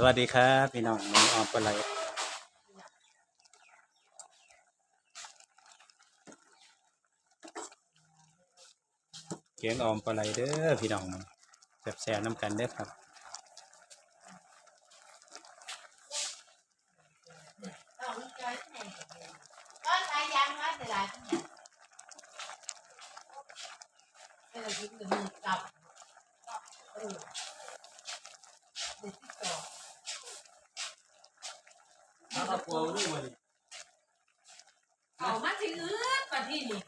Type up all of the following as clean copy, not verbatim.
สวัสดีครับพี่น้องมันออมปลาไหลเกียงออมปลาไหลเด้อพี่น้องแซ่บๆน้ำกันเด้อครับเขามาที่อื่นมาที่นี่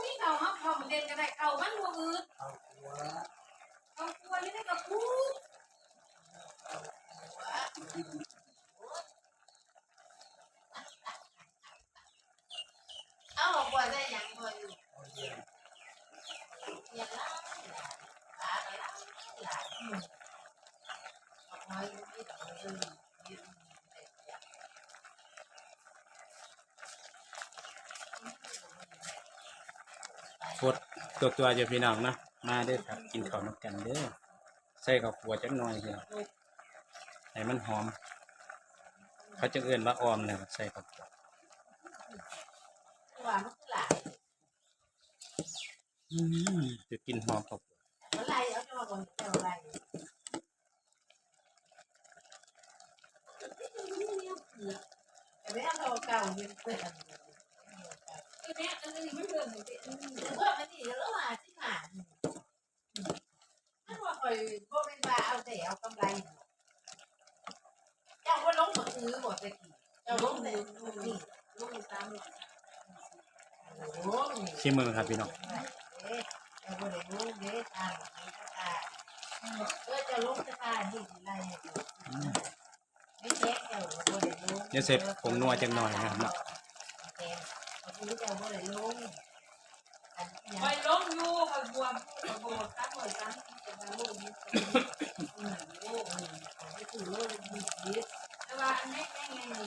นี่เขาเขาเด่นกันได้เขามันหัวอื่นเขากลัวนี่ได้กับพูดเอาบอกว่าได้ยังบ่อยู่ยังละหลานหลานหลานน้อยที่ต่อเลยฟดตัวจะพี่น้องนะมาเด้อครับกินข้าวน้ำกันเด้อใส่ข้าวคั่วจักหน่อยพี่น้องให้มันหอมเขาจะเอื้อนว่าออมเลยใส่ข้าวคั่วจะกินหอมข้าวคั่วอะไรเอาจะมาบนเจ้าอะไรแต่ไม่เอาเก่ายังเปิดอันนี้อันนี้ไม่เดินเลยว่ามันนี่แล้วมาที่หานถ้าว่าคอยพวกเป็นบาเอาแต่เอากำไรเจ้าว่าลงมาซื้อหมดตะกี้เจ้าลงแต่นี่ลงตามลง ชิมมือครับพี่น้องเจ้าว่าได้ลงเด้ตามตาเจ้าลงจะตาที่ไรไม่แยกเจ้าว่าได้ลงเดี๋ยวเสร็จผงนัวจังหน่อยนะครับเนาะไปลงอยู่ไปบวมบวมตั้งหมดตั้งจะมาลูกนี้ไม่ถือลูกนี้แต่ว่าอันนี้แง่เลย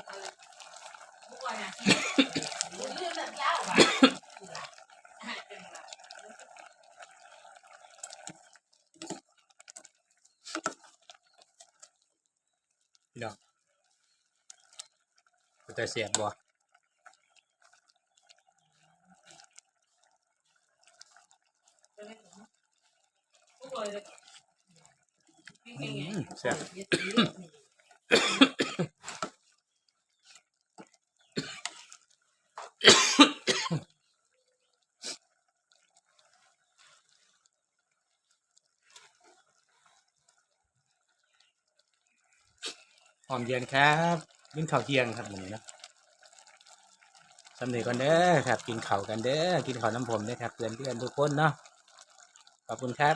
บุกไปนะเรื่องแบบยาวอ่ะพี่น้องจะเสียบบ่แซ่บหอมเย็นครับกินข้าวเที่ยงครับอย่างนี้นะสำเร็จกันเด้อครับกินข้าวกันเด้อกินข้าวน้ำผมเด้อครับเพื่อนทุกคนเนาะขอบคุณครับ